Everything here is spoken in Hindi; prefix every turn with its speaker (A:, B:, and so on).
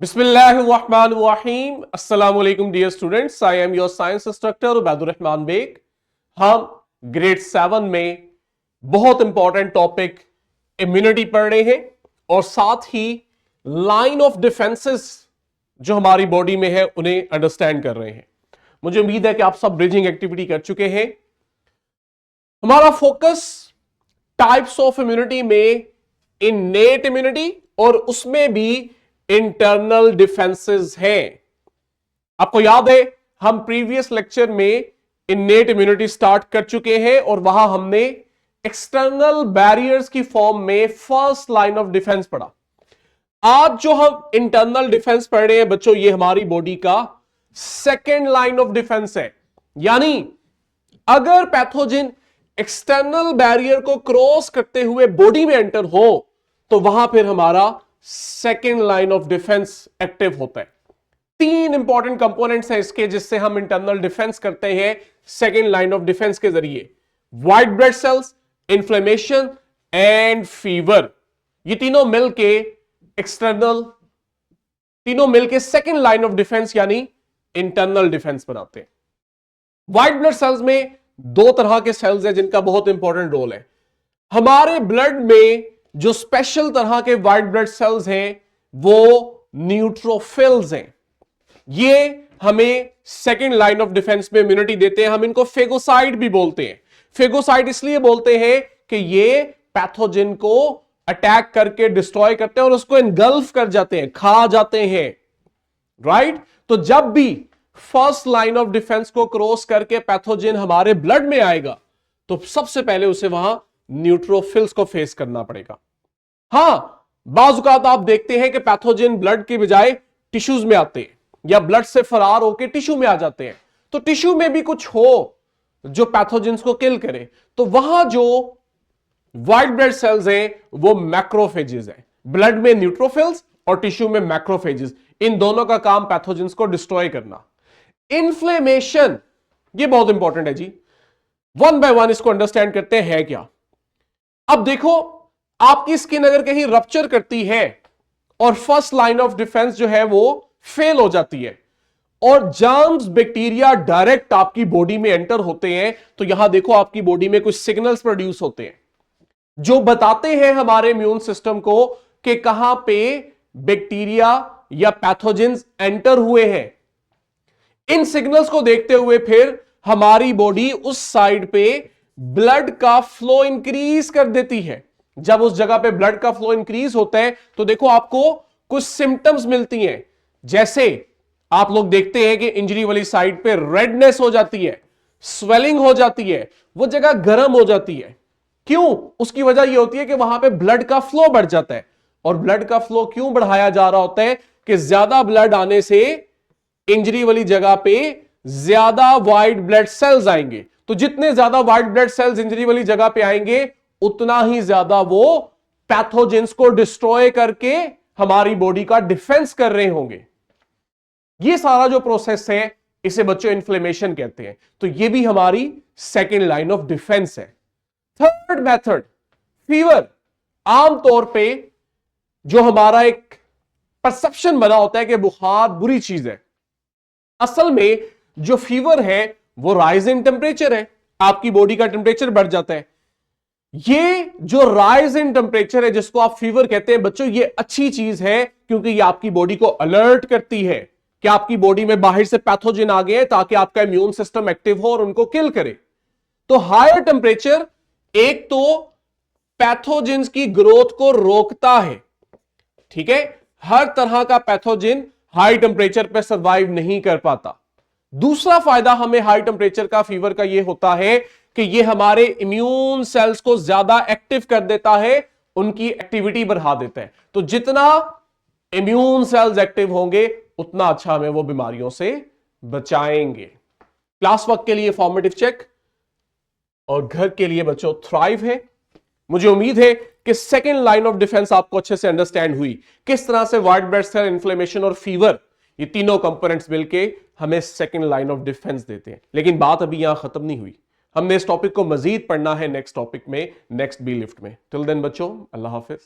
A: बिस्मिल्लाहिर्रहमानिर्रहीम। अस्सलाम वालेकुम dear students, I am your science instructor Ubaidur Rahman Baig. हम ग्रेड 7 में बहुत इंपॉर्टेंट टॉपिक इम्यूनिटी पढ़ रहे हैं और साथ ही लाइन ऑफ डिफेंसेस जो हमारी बॉडी में है उन्हें अंडरस्टैंड कर रहे हैं। मुझे उम्मीद है कि आप सब ब्रिजिंग एक्टिविटी कर चुके हैं। हमारा फोकस टाइप्स ऑफ इम्यूनिटी में इन्नेट इम्यूनिटी और उसमें भी इंटरनल डिफेंसेस हैं। आपको याद है हम प्रीवियस लेक्चर में इन्नेट इम्यूनिटी स्टार्ट कर चुके हैं और वहां हमने एक्सटर्नल बैरियर्स की फॉर्म में फर्स्ट लाइन ऑफ डिफेंस पढ़ा। आज जो हम इंटरनल डिफेंस पढ़ रहे हैं बच्चों, ये हमारी बॉडी का सेकेंड लाइन ऑफ डिफेंस है। यानी अगर पैथोजन एक्सटर्नल बैरियर को क्रॉस करते हुए बॉडी में एंटर हो तो वहां फिर हमारा second line of defence active होता है। तीन इंपॉर्टेंट कंपोनेंट्स हैं इसके जिससे हम इंटरनल डिफेंस करते हैं सेकेंड लाइन ऑफ डिफेंस के जरिए। White blood cells, inflammation and fever. ये तीनों मिलके सेकेंड लाइन ऑफ डिफेंस यानी इंटरनल डिफेंस बनाते हैं। व्हाइट ब्लड सेल्स में दो तरह के सेल्स हैं जिनका बहुत इंपॉर्टेंट रोल है। हमारे ब्लड में जो स्पेशल तरह के व्हाइट ब्लड सेल्स हैं वो न्यूट्रोफिल्स हैं। ये हमें सेकेंड लाइन ऑफ डिफेंस में इम्यूनिटी देते हैं। हम इनको फेगोसाइट भी बोलते हैं। फेगोसाइट इसलिए बोलते हैं कि ये पैथोजन को अटैक करके डिस्ट्रॉय करते हैं और उसको इनगल्फ कर जाते हैं, खा जाते हैं। राइट? तो जब भी फर्स्ट लाइन ऑफ डिफेंस को क्रॉस करके पैथोजन हमारे ब्लड में आएगा तो सबसे पहले उसे वहां न्यूट्रोफिल्स को फेस करना पड़ेगा। हां, बाज़ औक़ात आप देखते हैं कि पैथोजन ब्लड के बजाय टिश्यूज में आते हैं या ब्लड से फरार होकर टिश्यू में आ जाते हैं। तो टिश्यू में भी कुछ हो जो पैथोजेंस को किल करे तो वहां जो व्हाइट ब्लड सेल्स हैं वो मैक्रोफेजेस हैं। ब्लड में न्यूट्रोफिल्स और टिश्यू में मैक्रोफेजेस, इन दोनों का काम पैथोजेंस को डिस्ट्रॉय करना। इन्फ्लेमेशन, ये बहुत इंपॉर्टेंट है जी। वन बाय वन इसको अंडरस्टैंड करते हैं क्या। अब देखो, आपकी स्किन अगर कहीं रप्चर करती है और फर्स्ट लाइन ऑफ डिफेंस जो है वो फेल हो जाती है और जर्म्स बैक्टीरिया डायरेक्ट आपकी बॉडी में एंटर होते हैं तो यहां देखो आपकी बॉडी में कुछ सिग्नल्स प्रोड्यूस होते हैं जो बताते हैं हमारे इम्यून सिस्टम को कि कहां पे बैक्टीरिया या पैथोजेंस एंटर हुए हैं। इन सिग्नल्स को देखते हुए फिर हमारी बॉडी उस साइड पे ब्लड का फ्लो इंक्रीज कर देती है। जब उस जगह पे ब्लड का फ्लो इंक्रीज होता है तो देखो आपको कुछ सिम्टम्स मिलती हैं। जैसे आप लोग देखते हैं कि इंजरी वाली साइड पे रेडनेस हो जाती है, स्वेलिंग हो जाती है, वो जगह गर्म हो जाती है। क्यों? उसकी वजह यह होती है कि वहां पे ब्लड का फ्लो बढ़ जाता है। और ब्लड का फ्लो क्यों बढ़ाया जा रहा होता है कि ज्यादा ब्लड आने से इंजरी वाली जगह पे ज्यादा व्हाइट ब्लड सेल्स आएंगे। तो जितने ज्यादा व्हाइट ब्लड सेल्स इंजरी वाली जगह पे आएंगे उतना ही ज्यादा वो पैथोजेंस को डिस्ट्रॉय करके हमारी बॉडी का डिफेंस कर रहे होंगे। ये सारा जो प्रोसेस है इसे बच्चों इन्फ्लेमेशन कहते हैं। तो ये भी हमारी सेकेंड लाइन ऑफ डिफेंस है। Third method, fever. आमतौर पे जो हमारा एक परसेप्शन बना होता है कि बुखार बुरी चीज है, असल में जो फीवर है वो राइज इन टेम्परेचर है। आपकी बॉडी का टेम्परेचर बढ़ जाता है। ये जो राइज इन टेम्परेचर है जिसको आप फीवर कहते हैं बच्चों, ये अच्छी चीज है क्योंकि ये आपकी बॉडी को अलर्ट करती है कि आपकी बॉडी में बाहर से पैथोजन आ गए ताकि आपका इम्यून सिस्टम एक्टिव हो और उनको किल करे। तो हायर टेम्परेचर एक तो पैथोजेंस की ग्रोथ को रोकता है। ठीक है, हर तरह का पैथोजन हाई टेम्परेचर पर सर्वाइव नहीं कर पाता। दूसरा फायदा हमें हाई टेम्परेचर का फीवर का यह होता है कि यह हमारे इम्यून सेल्स को ज्यादा एक्टिव कर देता है, उनकी एक्टिविटी बढ़ा देता है। तो जितना इम्यून सेल्स एक्टिव होंगे उतना अच्छा हमें वो बीमारियों से बचाएंगे। क्लास वर्क के लिए फॉर्मेटिव चेक और घर के लिए बच्चों थ्राइव है। मुझे उम्मीद है कि सेकेंड लाइन ऑफ डिफेंस आपको अच्छे से अंडरस्टैंड हुई। किस तरह से व्हाइट ब्लड सेल, इन्फ्लेमेशन और फीवर, ये तीनों कंपोनेंट्स मिलके हमें सेकेंड लाइन ऑफ डिफेंस देते हैं। लेकिन बात अभी यहां खत्म नहीं हुई। हमने इस टॉपिक को मजीद पढ़ना है नेक्स्ट टॉपिक में, नेक्स्ट बी लिफ्ट में। टिल देन बच्चों, अल्लाह हाफिज।